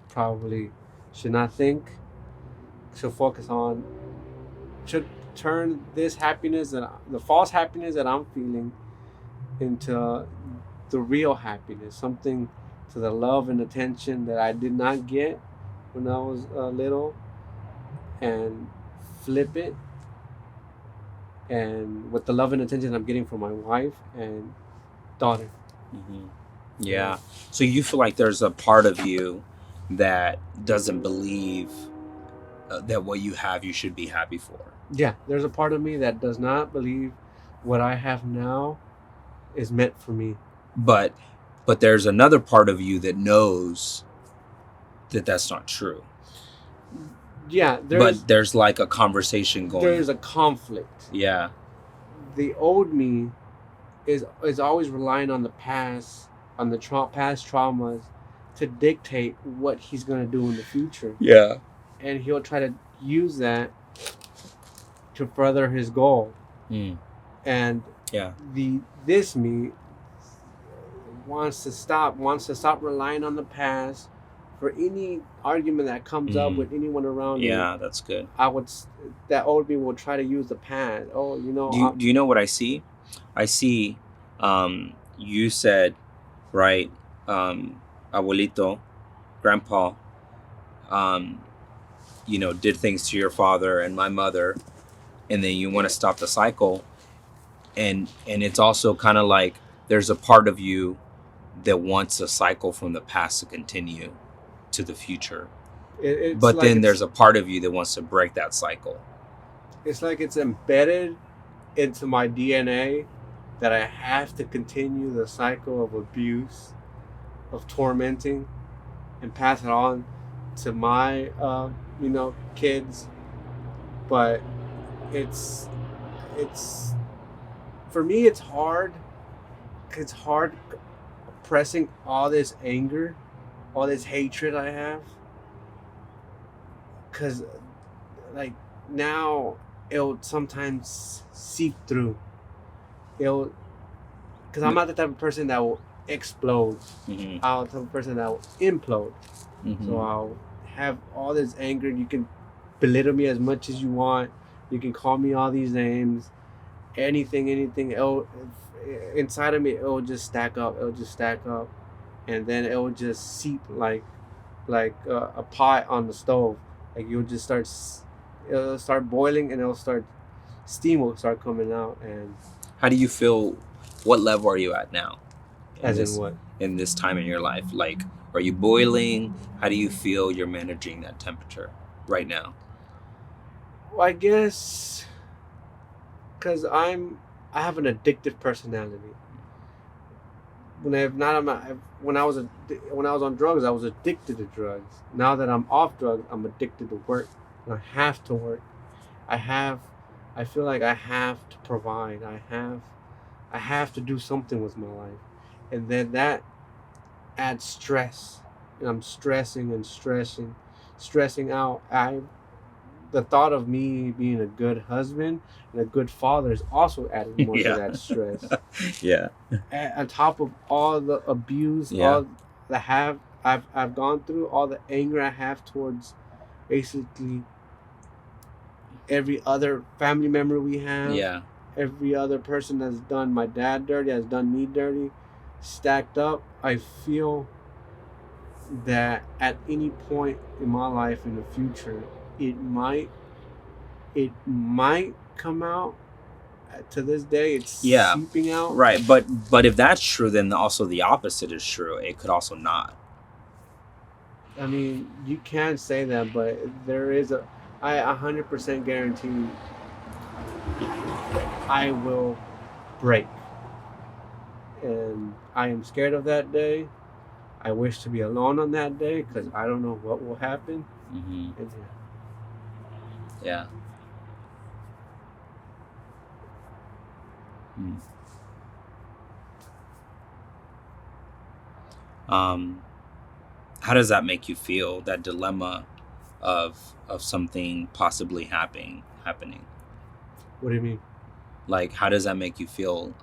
probably should not think. Should focus on. Should turn this happiness, the false happiness that I'm feeling, into the real happiness, something to the love and attention that I did not get when I was little, and flip it, and with the love and attention I'm getting from my wife and daughter. Hmm. Yeah. Yeah. So you feel like there's a part of you that doesn't believe that what you have you should be happy for. Yeah, there's a part of me that does not believe what I have now is meant for me. But there's another part of you that knows that that's not true. Yeah, But there's like a conversation going. there's a conflict. Yeah. The old me is always relying on the past, on the past traumas, to dictate what he's gonna do in the future, Yeah. and he'll try to use that to further his goal. Mm. And Yeah. this me wants to stop relying on the past for any argument that comes up with anyone around me. Yeah, that's good. That old me will try to use the past. Oh, Do you know what I see? I see, you said, right, abuelito, grandpa, um, did things to your father and my mother, and then you want to stop the cycle. And it's also kind of like there's a part of you that wants a cycle from the past to continue to the future. it's But like then there's a part of you that wants to break that cycle. it's like it's embedded into my DNA that I have to continue the cycle of abuse, of tormenting, and pass it on to my kids. But it's for me it's hard. It's hard pressing all this anger, all this hatred I have, because like now it'll sometimes seep through. It'll Because I'm not the type of person that will explode. Mm-hmm. I'm the type of person that will implode. Mm-hmm. So I'll have all this anger. You can belittle me as much as you want. You can call me all these names. Anything. Inside of me, it'll just stack up. And then it'll just seep like a pot on the stove. Like it'll start boiling, and steam will start coming out. And How do you feel? What level are you at now? in what? In this time in your life? Like, are you boiling? How do you feel you're managing that temperature right now? Well, I guess because I have an addictive personality. When I was on drugs, I was addicted to drugs. Now that I'm off drugs, I'm addicted to work. I have to work. I feel like I have to provide. I have to do something with my life, and then that adds stress. And I'm stressing and stressing out. The thought of me being a good husband and a good father is also adding more to that stress. Yeah. And on top of all the abuse, all the I've gone through, all the anger I have towards basically every other family member we have. Yeah. Every other person that's done my dad dirty, has done me dirty, stacked up. I feel that at any point in my life in the future, it might come out. To this day, it's seeping out. Right, but if that's true, then also the opposite is true. It could also not. I mean, you can say that, but there is I 100% guarantee I will break. And I am scared of that day. I wish to be alone on that day because I don't know what will happen. Mm-hmm. And yeah. How does that make you feel? That dilemma of something possibly happening. What do you mean? Like, how does that make you feel?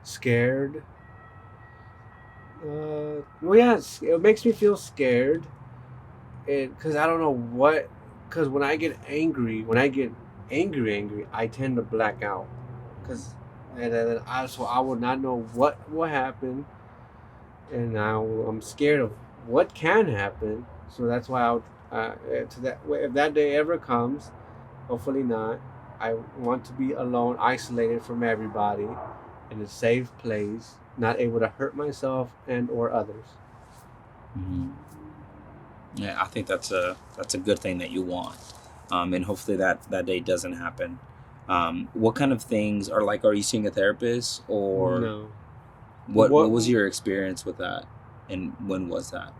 Scared. Well, yeah, it makes me feel scared. Because I don't know what. Because when I get angry, I tend to black out. And then I would not know what will happen, and now I'm scared of what can happen. So that's why if that day ever comes, hopefully not. I want to be alone, isolated from everybody, in a safe place, not able to hurt myself and or others. Mm-hmm. Yeah, I think that's a good thing that you want, and hopefully that day doesn't happen. What kind of things are you seeing a therapist, or no? What was your experience with that, and when was that?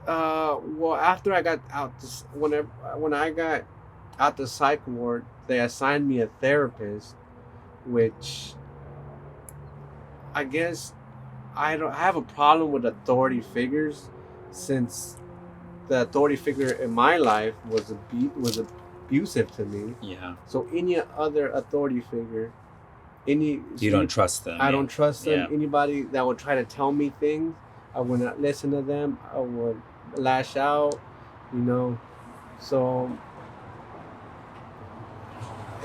Well, after I got out, when I got out the psych ward, they assigned me a therapist, which I guess I have a problem with authority figures, since the authority figure in my life was abusive to me. Yeah. So any other authority figure, You don't trust them. I don't trust them. Yeah. Anybody that would try to tell me things, I would not listen to them. I would lash out, you know. So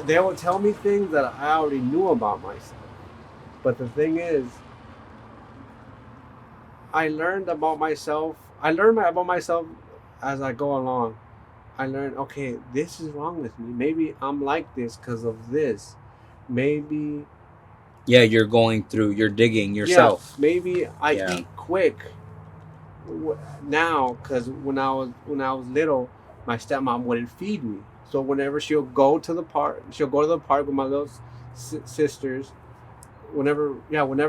they would tell me things that I already knew about myself. But the thing is, I learned about myself. I learned about myself as I go along. I learned, okay, this is wrong with me. Maybe I'm like this because of this. Maybe Yeah, you're digging yourself. yeah, maybe I Yeah. eat quick now because when I was little, my stepmom wouldn't feed me. So whenever she'll go to the park with my little sisters. Whenever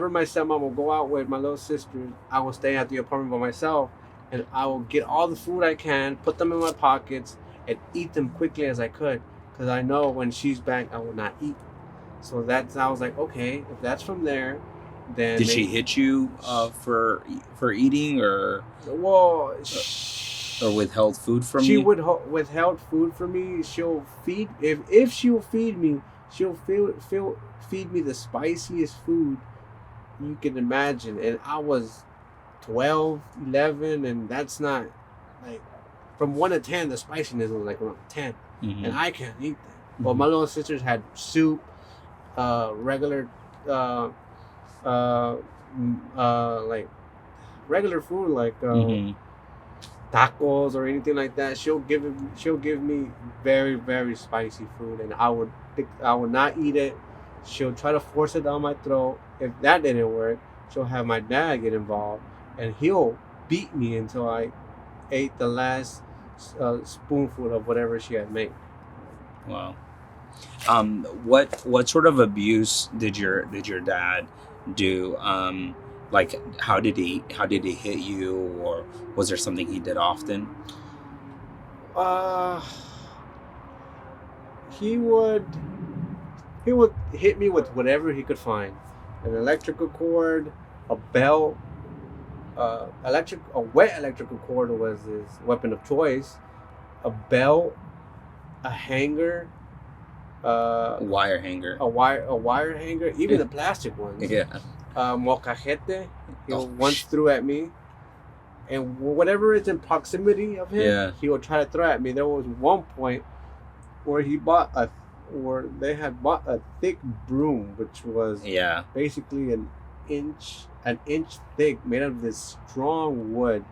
my stepmom will go out with my little sisters, I will stay at the apartment by myself, and I will get all the food I can, put them in my pockets, and eat them quickly as I could, because I know when she's back, I will not eat. So I was like, okay, if that's from there, then Did she hit you for eating or withheld food from she you? would withheld food from me. She'll feed if she'll feed me, she'll feed me the spiciest food you can imagine. And I was 12, 11, and that's not like from 1 to 10. The spiciness was like around 10, Mm-hmm. and I can't eat that. But my little sisters had soup, regular, like regular food, like tacos or anything like that. She'll give me very, very spicy food, and I would not eat it. She'll try to force it down my throat. If that didn't work, she'll have my dad get involved, and he'll beat me until I ate the last spoonful of whatever she had made. Wow. What sort of abuse did your dad do? Like how did he hit you, or was there something he did often? He would hit me with whatever he could find. An electrical cord, a belt, a wet electrical cord was his weapon of choice. A belt, a hanger, Wire hanger. a wire hanger, even the plastic ones. Yeah. Molcajete, he once threw at me, and whatever is in proximity of him, he will try to throw at me. There was one point where they had bought a thick broom, which was basically an inch thick, made of this strong wood.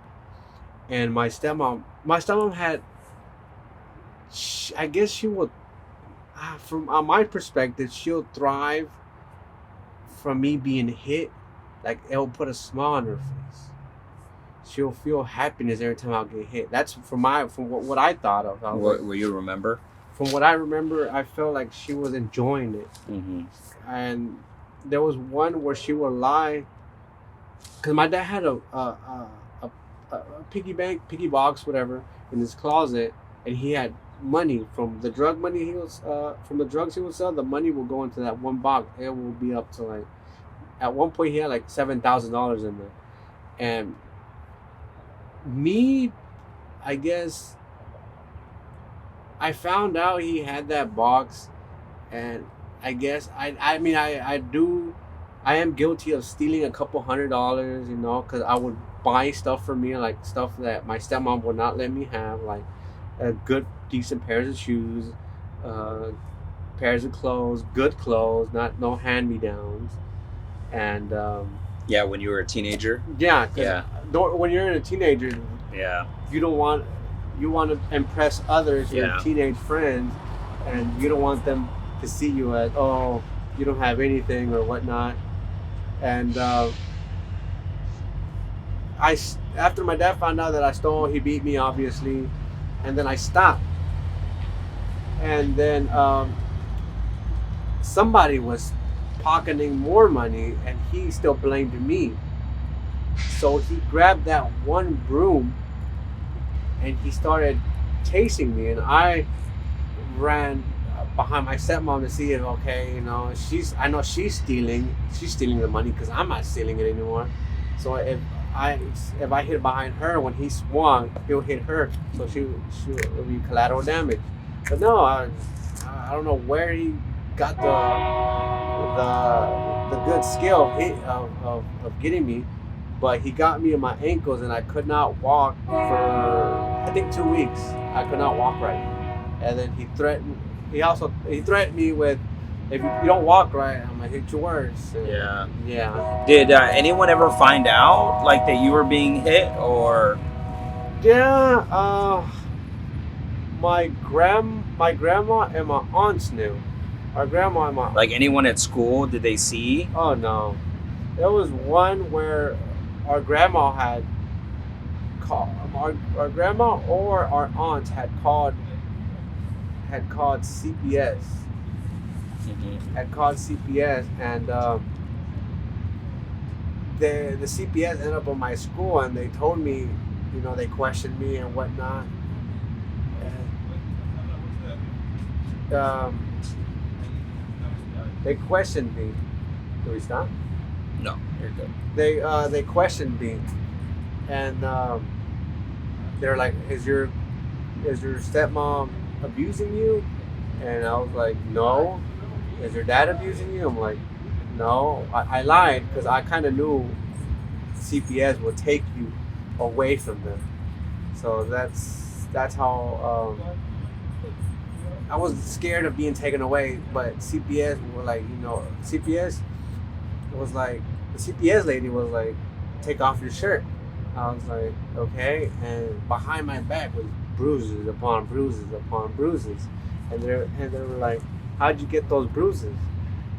And my stepmom had, I guess she would, from my perspective, she'll thrive from me being hit. Like, it'll put a smile on her face. She'll feel happiness every time I'll get hit. That's from what I thought of. What you remember? From what I remember, I felt like she was enjoying it. Mm-hmm. And there was one where she would lie, because my dad had a piggy box, whatever, in his closet, and he had money from the drug money from the drugs he would sell. The money will go into that one box. It will be up to like, at one point he had like $7,000 in there, and me, I guess, I found out he had that box, and I guess I am guilty of stealing a couple $100, you know, because I would buy stuff for me, like stuff that my stepmom would not let me have, like a good, decent pairs of shoes, pairs of clothes, good clothes, no hand-me-downs, and when you were a teenager. When you're a teenager, you want to impress others, your teenage friends, and you don't want them to see you as, oh, you don't have anything or whatnot. And after my dad found out that I stole, he beat me, obviously, and then I stopped. And then somebody was pocketing more money, and he still blamed me. So he grabbed that one broom and he started chasing me, and I ran behind my stepmom to see if, okay, you know, I know she's stealing the money because I'm not stealing it anymore. So if I if I hit behind her when he swung, he'll hit her, so she will be collateral damage. But no, I don't know where he got the good skill of getting me, but he got me in my ankles and I could not walk for I think 2 weeks. I could not walk right, and then he threatened me with if you don't walk right, I'm gonna hit you worse. And Yeah. yeah. Did anyone ever find out like that you were being hit, or Yeah, my grandma and my aunts knew. Our grandma and my like anyone at school? Did they see? oh no, there was one where our grandma had called our grandma or our aunts had called CPS and the CPS ended up on my school and they told me, they questioned me and whatnot. And, they questioned me. Do we stop? No, you're good. They questioned me, and they're like, "Is your stepmom abusing you?" And I was like, "No." "Is your dad abusing you?" I'm like, "No." I lied because I kind of knew CPS would take you away from them. So that's how I was scared of being taken away. But CPS were like, CPS was like, the CPS lady was like, "Take off your shirt." I was like, "Okay." And behind my back was bruises upon bruises upon bruises. And they were like, "How'd you get those bruises?"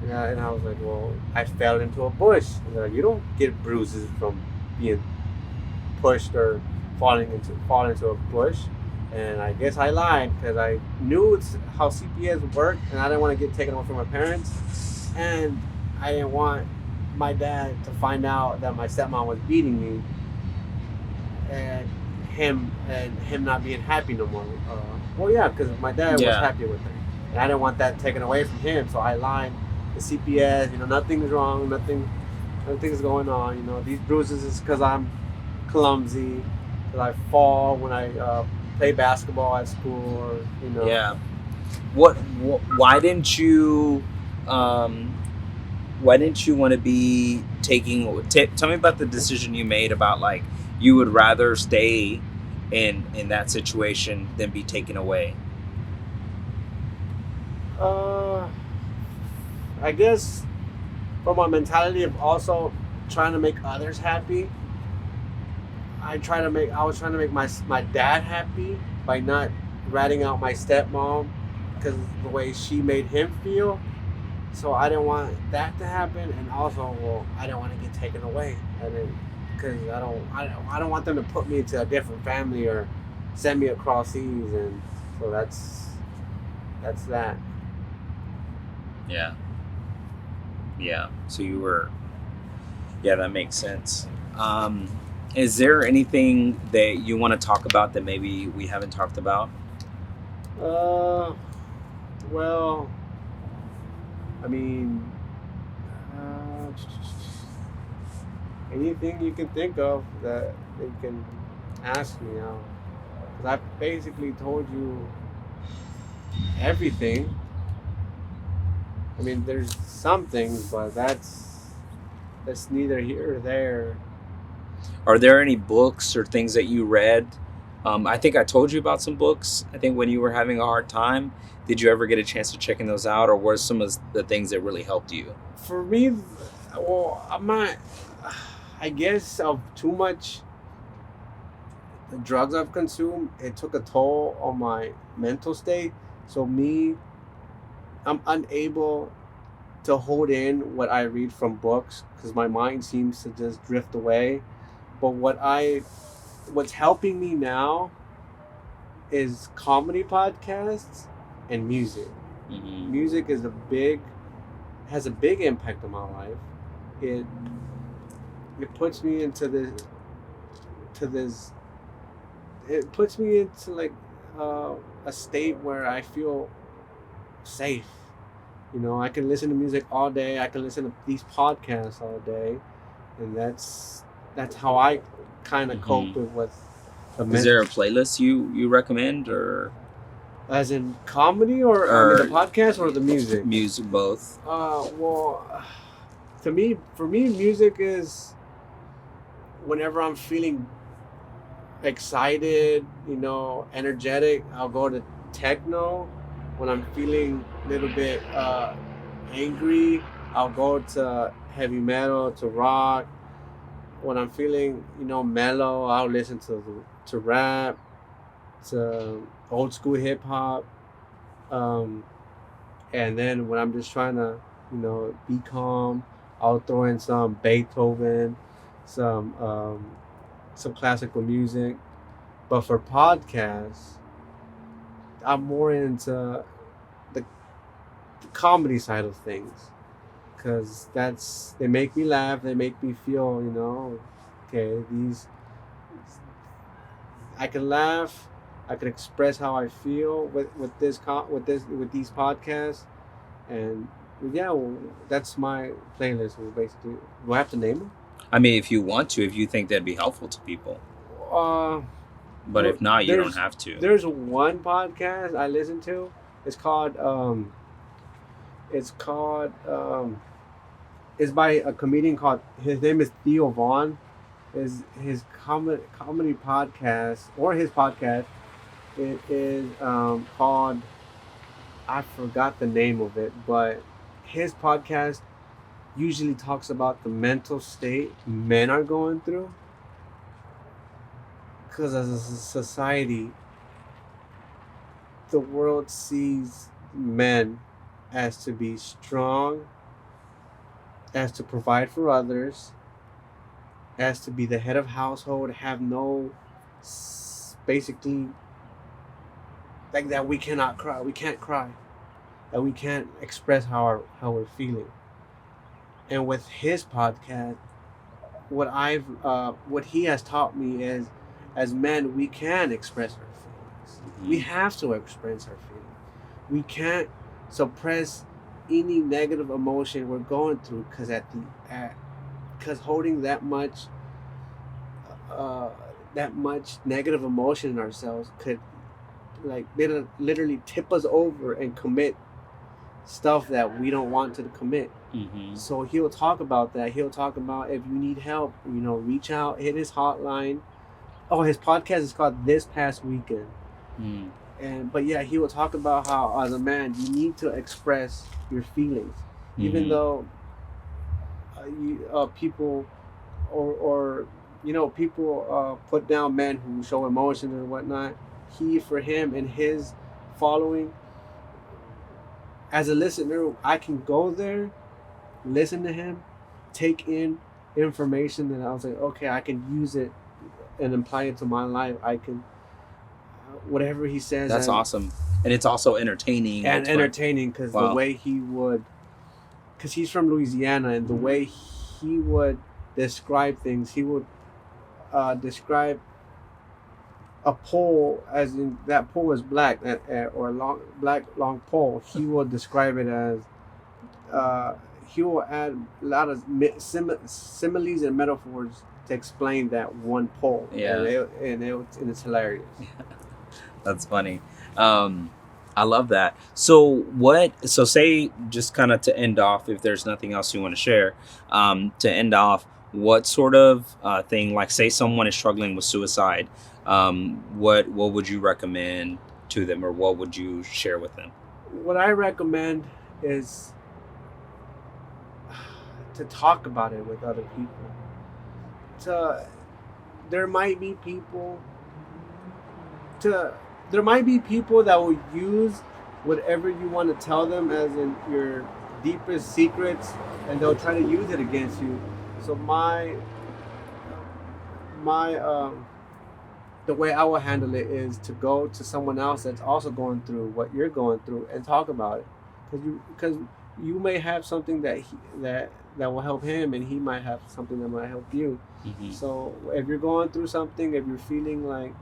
And I was like, "Well, I fell into a bush." And they're like, "You don't get bruises from being pushed or falling into a bush." And I guess I lied because I knew it's how CPS worked, and I didn't want to get taken away from my parents, and I didn't want my dad to find out that my stepmom was beating me, and him not being happy no more. Well, yeah, because my dad was happy with her, and I didn't want that taken away from him, so I lied to CPS. Nothing's wrong, nothing's going on. These bruises is because I'm clumsy, because I fall when I play basketball at school, or. Yeah. Why didn't you why didn't you want to be tell me about the decision you made about like you would rather stay in that situation than be taken away? I guess from my mentality of also trying to make others happy, I was trying to make my dad happy by not ratting out my stepmom because of the way she made him feel. So I didn't want that to happen, and also, well, I didn't want to get taken away. Because I don't want them to put me into a different family or send me across seas, and so that's that. Yeah. So you were. Yeah, that makes sense. Is there anything that you want to talk about that maybe we haven't talked about? Well, I mean, anything you can think of that you can ask me now. Because I basically told you everything. I mean, there's some things, but that's neither here or there. Are there any books or things that you read? I think I told you about some books. I think when you were having a hard time, did you ever get a chance to checking those out, or what are some of the things that really helped you? For me, well, I'm not. I guess of too much the drugs I've consumed, it took a toll on my mental state. So I'm unable to hold in what I read from books because my mind seems to just drift away. But what's helping me now is comedy podcasts and music. Mm-hmm. Music has a big impact on my life. It puts me into this. It puts me into like a state where I feel safe. I can listen to music all day. I can listen to these podcasts all day, and that's how I kind of cope Hmm. with the Is there mental. a playlist you recommend, As in comedy, or I mean the or podcast or the music? music both? Well, to me, for me, music is whenever I'm feeling excited, energetic, I'll go to techno. When I'm feeling a little bit angry, I'll go to heavy metal, to rock. When I'm feeling, mellow, I'll listen to rap, to old school hip hop. Um, and then when I'm just trying to, be calm, I'll throw in some Beethoven, some classical music. But for podcasts, I'm more into the, the comedy side of things, because they make me laugh, they make me feel, okay, these I can laugh, I can express how I feel with these podcasts, and yeah, well, that's my playlist. Basically, do I have to name I mean, if you want to, if you think that'd be helpful to people, them? but Well, if not, you don't there's have to. there's one podcast I listen to. It's called it's called it's by a comedian called, his name is Theo Vaughn. Is his comedy podcast, or his podcast, it is called, I forgot the name of it, but his podcast usually talks about the mental state men are going through, because as a society, the world sees men as to be strong, as to provide for others, as to be the head of household, have no, basically, like that we cannot cry, we can't cry, that we can't express how we're feeling. And with his podcast, what he has taught me is, as men, we can express our feelings. We Hmm. have to express our feelings. We can't suppress any negative emotion we're going through, because because holding uh, that much negative emotion in ourselves could, like, literally tip us over and commit stuff that we don't want to commit. Hmm. So he'll talk about that. He'll talk about, if you need help, reach out, hit his hotline. Oh, his podcast is called This Past Weekend. Mm. And but yeah, he will talk about how, as a man, you need to express your feelings, even Hmm. though people, or people put down men who show emotion and whatnot. For him and his following, as a listener, I can go there, listen to him, take in information that I was like, okay, I can use it and apply it to my life. I can, whatever he says, That's awesome, and it's also entertaining. and Ultimately, entertaining, because the wow. way he would, because he's from Louisiana, and the way he would describe things, he would describe a pole, as in that pole is black, or a long black long pole. He will describe it as, uh, he will add a lot of similes and metaphors to explain that one pole, Yeah, and it's hilarious. that's funny. Um, I love that. So what? So say, just kind of to end off, if there's nothing else you want to share, to end off, what sort of thing? Like, say someone is struggling with suicide. What would you recommend to them, or what would you share with them? What I recommend is to talk about it with other people. To there might be people to there might be people that will use whatever you want to tell them as in your deepest secrets, and they'll try to use it against you. So my the way I will handle it is to go to someone else that's also going through what you're going through, and talk about it, because you may have something that will help him, and he might have something that might help you. Hmm. So if you're going through something, if you're feeling like,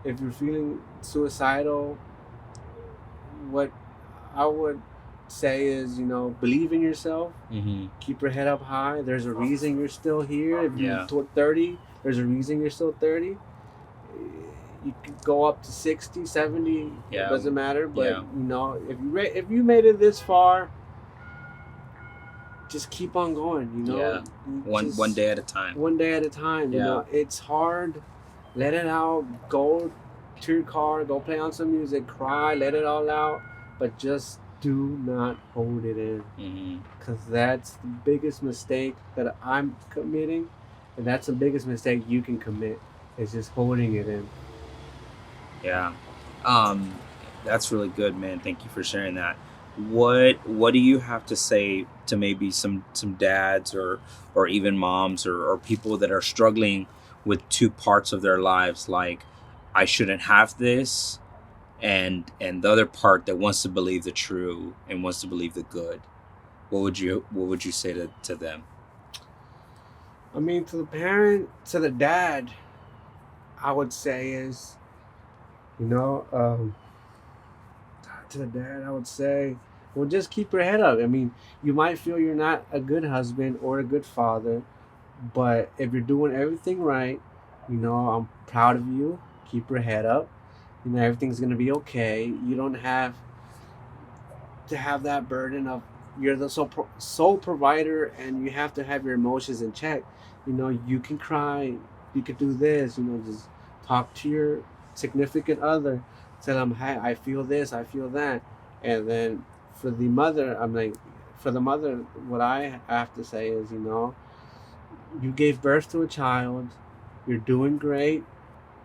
if you're feeling suicidal, what I would say is, believe in yourself. Mm-hmm. Keep your head up high. There's a reason you're still here. If Yeah. you're 30, there's a reason you're still 30. You could go up to 60, 70. Yeah. It doesn't matter. But, Yeah. if you made it this far, just keep on going, Yeah. One day at a time. One day at a time, Yeah. It's hard. Let it out. Go to your car. Go play on some music. Cry. Let it all out. But just do not hold it in. Mm-hmm. Because that's the biggest mistake that I'm committing. And that's the biggest mistake you can commit. Is just holding it in. Yeah. That's really good, man. Thank you for sharing that. What do you have to say to maybe some dads or even moms or people that are struggling with two parts of their lives, like I shouldn't have this, and the other part that wants to believe the true and wants to believe the good? What would you say to them? I mean, to the dad, I would say is, to the dad, I would say, well, just keep your head up. I mean, you might feel you're not a good husband or a good father, but if you're doing everything right, I'm proud of you. Keep your head up. Everything's going to be okay. You don't have to have that burden of you're the sole provider and you have to have your emotions in check. You can cry. You could do this. Just talk to your significant other. Tell them, hey, I feel this, I feel that. And then for the mother, what I have to say is, you gave birth to a child. You're doing great.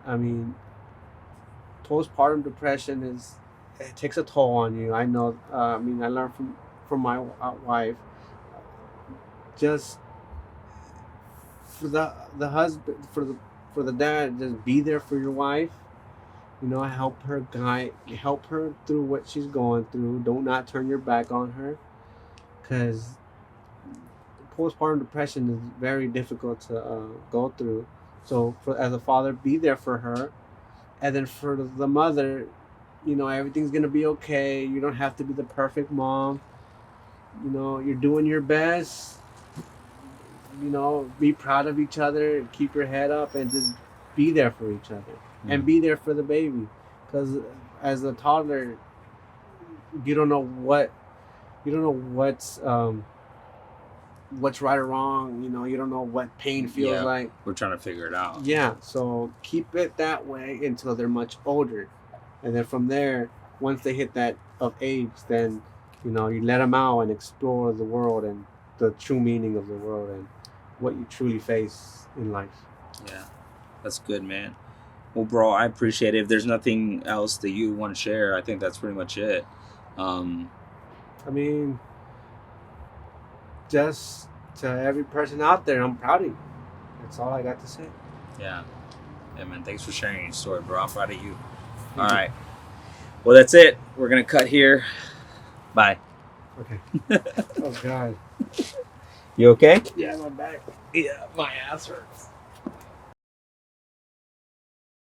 I mean, postpartum depression it takes a toll on you. I know. I learned from my wife. Just for the husband, for the dad, just be there for your wife. Help her through what she's going through. Don't not turn your back on her, because postpartum depression is very difficult to go through. So, as a father, be there for her, and then for the mother, everything's gonna be okay. You don't have to be the perfect mom. You're doing your best. Be proud of each other. Keep your head up, and just be there for each other. And be there for the baby, because as a toddler, you don't know what's right or wrong. You don't know what pain feels like. We're trying to figure it out. Yeah, so keep it that way until they're much older, and then from there, once they hit that of age, then you let them out and explore the world and the true meaning of the world and what you truly face in life. Yeah, that's good, man. Well, bro, I appreciate it. If there's nothing else that you want to share, I think that's pretty much it. Just to every person out there, I'm proud of you. That's all I got to say. Yeah, man. Thanks for sharing your story, bro. I'm proud of you. All right. Well, that's it. We're gonna cut here. Bye. Okay. Oh God. You okay? Yeah, my back. Yeah, my ass hurts.